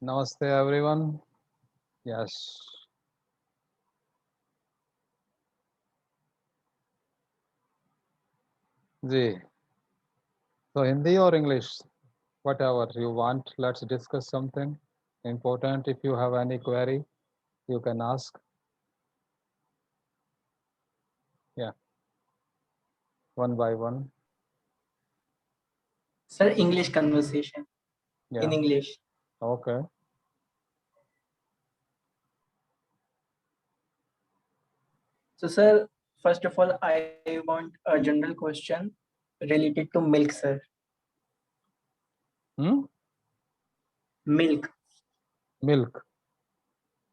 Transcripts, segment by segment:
Namaste everyone. Yes. Ji. So Hindi or English, whatever you want, let's discuss something important. If you have any query, you can ask. Yeah, one by one. Sir, English conversation in Yeah. English. Okay. So, sir, first of all, I want a general question related to milk, sir. Hmm? Milk. Milk.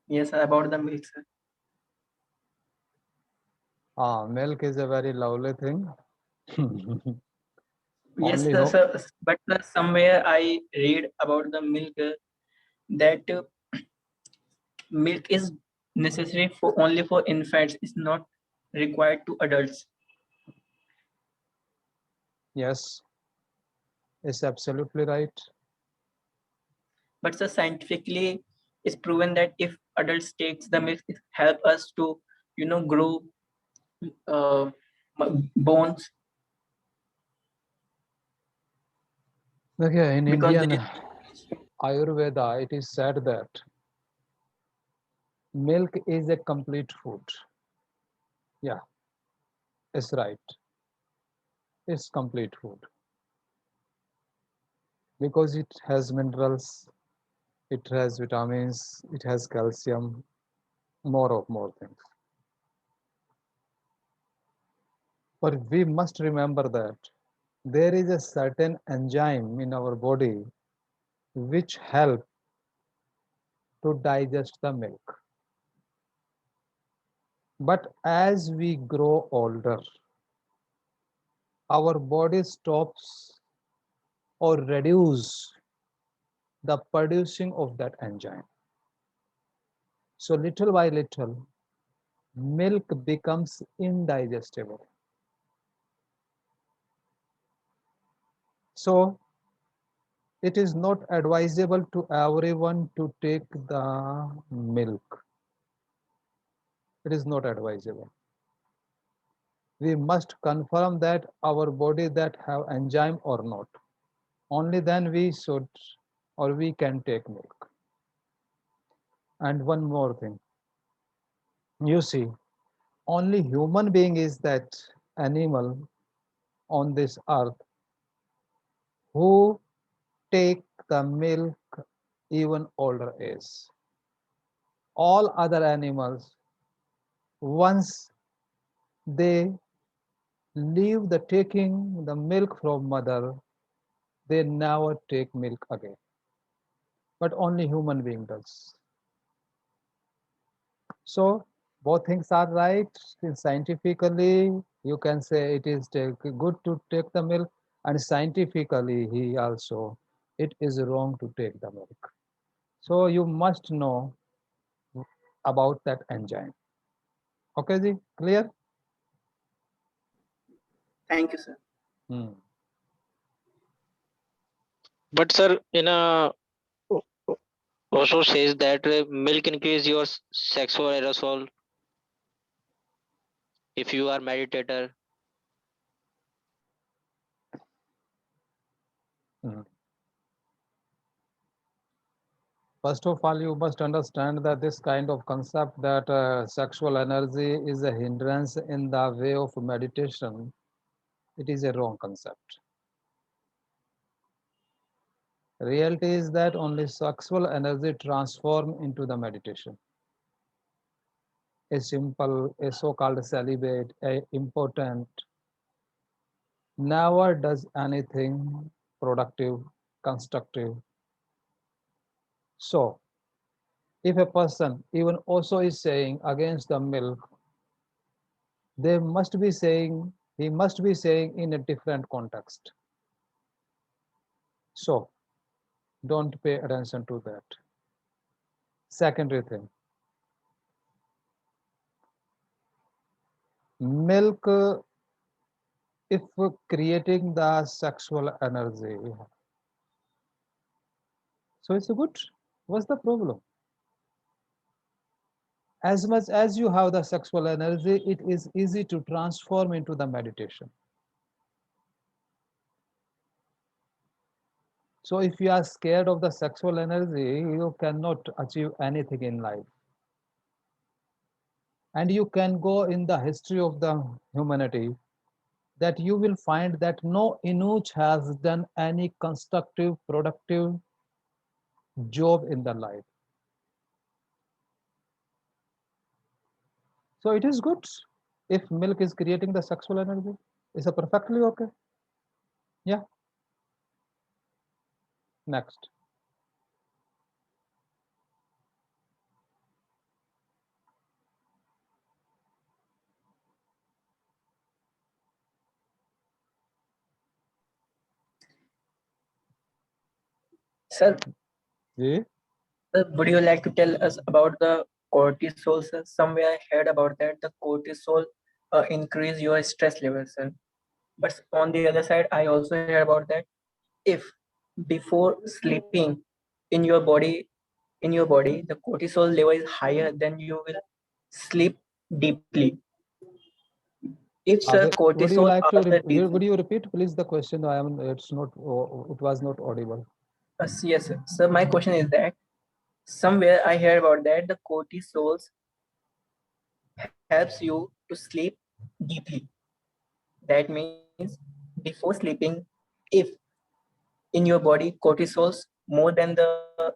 Yes, sir, about the milk, sir. Milk is a very lovely thing. Yes, Only sir, hope. sir. But somewhere I read about the milk that milk is necessary for only for infants. It's not required to adults. Yes, it's absolutely right. But sir, scientifically, it's proven that if adults takes the milk, it help us to grow uh, bones Okay, in because Indian they Ayurveda, it is said that milk is a complete food. Yeah, it's right. It's complete food because it has minerals, it has vitamins, it has calcium, more things. But we must remember that there is a certain enzyme in our body which help to digest the milk. But as we grow older, our body stops or reduce the producing of that enzyme. So little by little, milk becomes indigestible. So it is not advisable to everyone to take the milk. It is not advisable. We must confirm that our body that have enzyme or not. Only then we should or we can take milk. And one more thing, you see, only human being is that animal on this earth who take the milk even older age. All other animals, once they leave the taking the milk from mother, they never take milk again. But only human being does. So both things are right. Scientifically, you can say it is good to take the milk, and scientifically, he also it is wrong to take the milk. So you must know about that enzyme. Okay, ji, clear? thank you, sir. Hmm. But sir, in a also says that milk increase your sexual arousal if you are meditator. Hmm. First of all, you must understand that this kind of concept that sexual energy is a hindrance in the way of meditation, it is a wrong concept. Reality is that only sexual energy transform into the meditation. A simple, a so-called celibate, a impotent, never does anything productive, constructive. So, if a person even also is saying against the milk, they must be saying, he must be saying in a different context. So, don't pay attention to that. Secondary thing, milk, if creating the sexual energy, so it's good. What's the problem? As much as you have the sexual energy, it is easy to transform into the meditation. So if you are scared of the sexual energy, you cannot achieve anything in life. And you can go in the history of the humanity that you will find that no Inuch has done any constructive, productive job in the life. So it is good if milk is creating the sexual energy. Is it perfectly okay? Yeah. Next. Sir, Yeah. would you like to tell us about the cortisol, sir? Somewhere I heard about that the cortisol increase your stress level, sir. But on the other side, I also heard about that if before sleeping in your body, the cortisol level is higher, then you will sleep deeply. If sir, Would you cortisol like are to the reason. would you repeat please the question? I am. It's not. It was not audible. Yes, sir. So my question is that somewhere I heard about that the cortisol helps you to sleep deeply. That means before sleeping, if in your body cortisol's more than the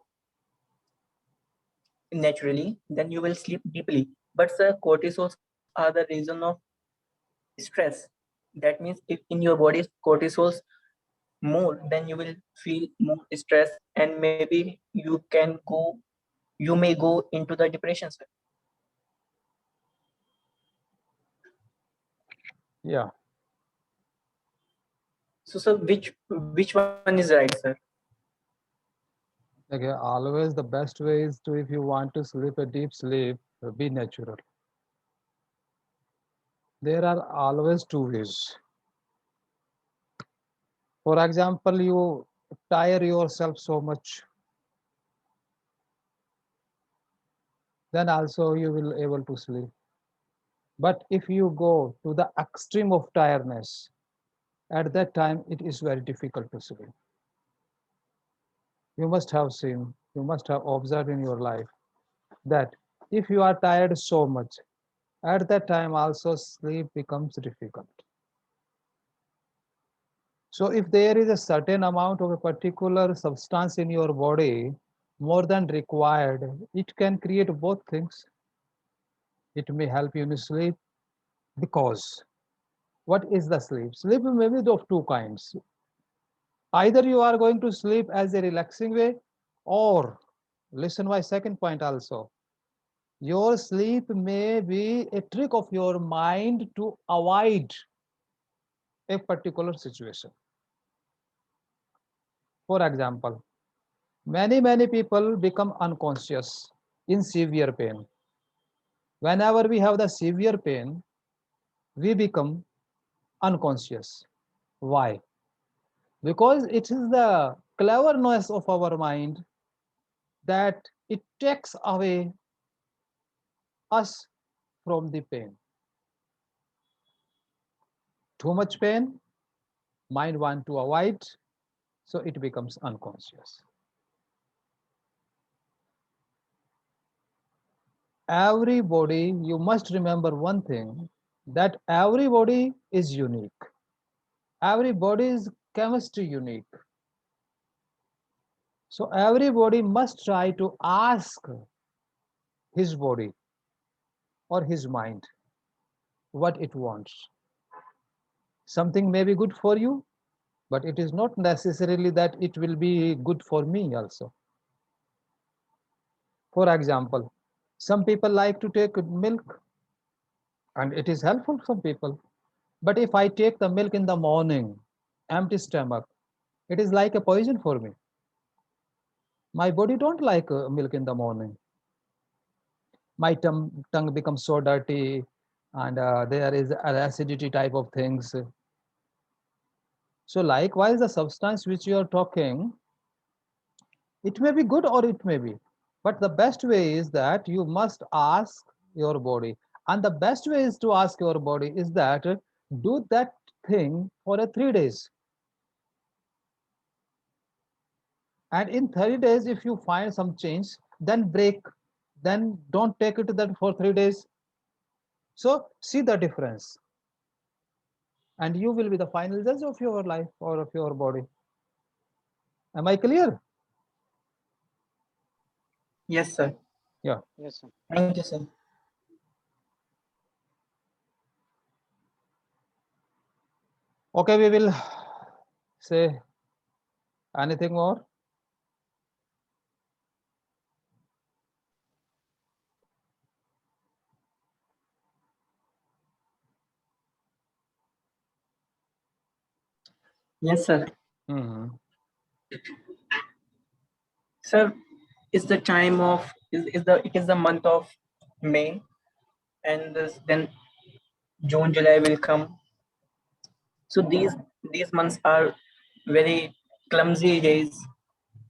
naturally, then you will sleep deeply. But sir, cortisols are the reason of stress. That means if in your body cortisols more, then you will feel more stress, and maybe you may go into the depression, sir. Yeah. So sir, which one is right, sir? Okay. Always the best way is to, if you want to sleep a deep sleep, be natural. There are always two ways. For example, you tire yourself so much, then also you will able to sleep. But if you go to the extreme of tiredness, at that time it is very difficult to sleep. You must have seen, you must have observed in your life that if you are tired so much, at that time also sleep becomes difficult. So if there is a certain amount of a particular substance in your body more than required, it can create both things. It may help you in sleep because what is the sleep? Sleep may be of two kinds. Either you are going to sleep as a relaxing way, or listen my second point also. Your sleep may be a trick of your mind to avoid a particular situation. For example, many people become unconscious in severe pain. Whenever we have the severe pain, we become unconscious. Why? Because it is the cleverness of our mind that it takes away us from the pain. Too much pain, mind want to avoid, so it becomes unconscious. Everybody, you must remember one thing, that everybody is unique. Everybody's chemistry unique. So everybody must try to ask his body or his mind what it wants. Something may be good for you, but it is not necessarily that it will be good for me also. For example, some people like to take milk and it is helpful for some people. But if I take the milk in the morning, empty stomach, it is like a poison for me. My body don't like milk in the morning. My tongue becomes so dirty, and there is acidity type of things. So likewise, the substance which you are talking, it may be good or it may be. But the best way is that you must ask your body. And the best way is to ask your body is that do that thing for a 3 days. And in 30 days, if you find some change, then break. Then don't take it that for 3 days. So see the difference. And you will be the final judge of your life or of your body. Am I clear? Yes, sir. Yeah. Yes, sir. Thank you, sir. Okay, we will say anything more. Yes, sir. Mhm. Sir, it's the time of it is the month of May, and then June, July will come. So these months are very clumsy days.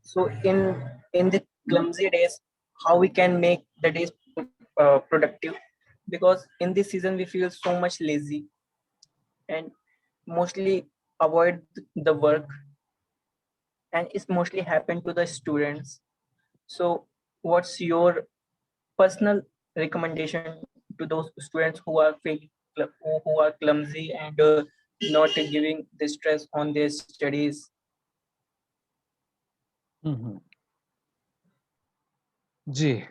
So in the clumsy days, how we can make the days productive? Because in this season we feel so much lazy and mostly avoid the work, and it's mostly happen to the students. So what's your personal recommendation to those students who are who are clumsy and not giving the stress on their studies? Mhm. G.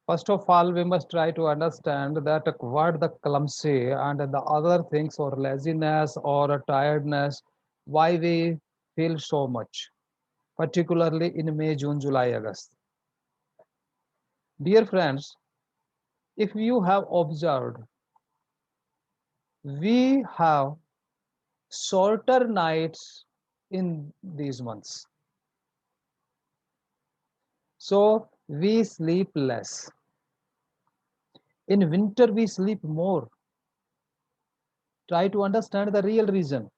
First of all, we must try to understand that what the clumsy and the other things or laziness or tiredness, why we feel so much, particularly in May, June, July, August. Dear friends, if you have observed, we have shorter nights in these months. So we sleep less. In winter, we sleep more. Try to understand the real reason.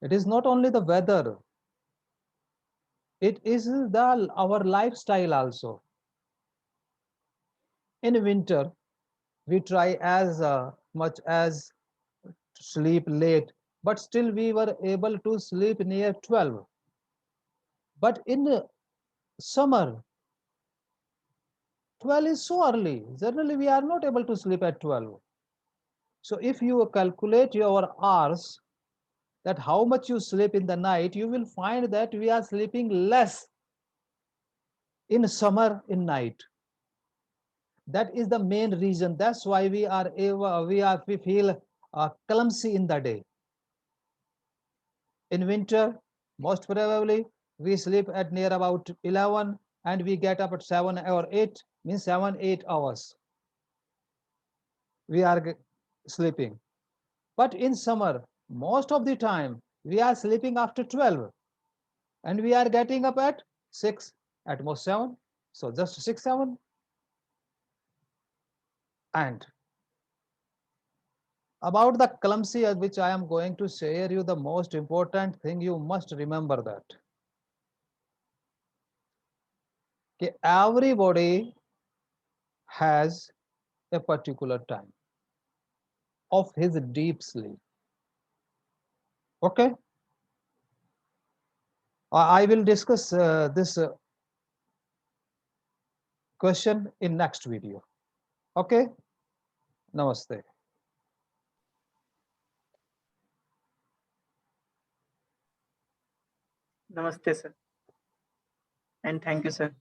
It is not only the weather, it is our lifestyle also. In winter, we try as much as to sleep late, but still we were able to sleep near 12. But in summer, 12 is so early. Generally, we are not able to sleep at 12. So if you calculate your hours, that how much you sleep in the night, you will find that we are sleeping less in summer in night. That is the main reason. That's why we feel clumsy in the day. In winter, most probably we sleep at near about 11 and we get up at 7 or 8, means 7-8 hours we are sleeping. But in summer, most of the time we are sleeping after 12 and we are getting up at 6, at most 7. So just 6, 7. And about the clumsy, which I am going to share you, the most important thing you must remember that everybody has a particular time of his deep sleep. Okay, I will discuss this question in next video. Okay, namaste. Namaste, sir, and thank you, sir.